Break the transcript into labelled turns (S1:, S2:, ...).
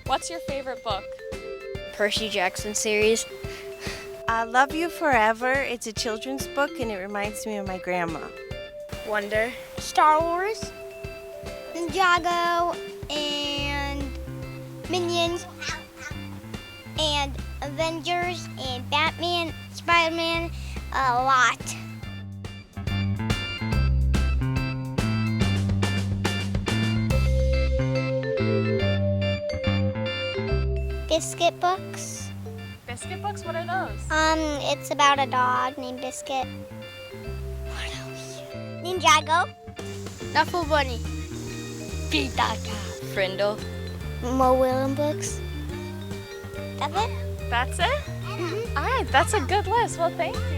S1: What's your favorite book?
S2: Percy Jackson series.
S3: Love You Forever. It's a children's book and it reminds me of my grandma.
S2: Wonder.
S4: Star Wars, Ninjago, and Minions, and Avengers, and Batman, Spider-Man, a lot. Biscuit books.
S1: Biscuit books? What are those?
S4: It's about a dog named Biscuit. What else? Ninjago.
S2: Knuffle Bunny. Pitaka. Frindle.
S4: Mo Willem books. That's it?
S1: That's it? All right, that's a good list. Well, thank you.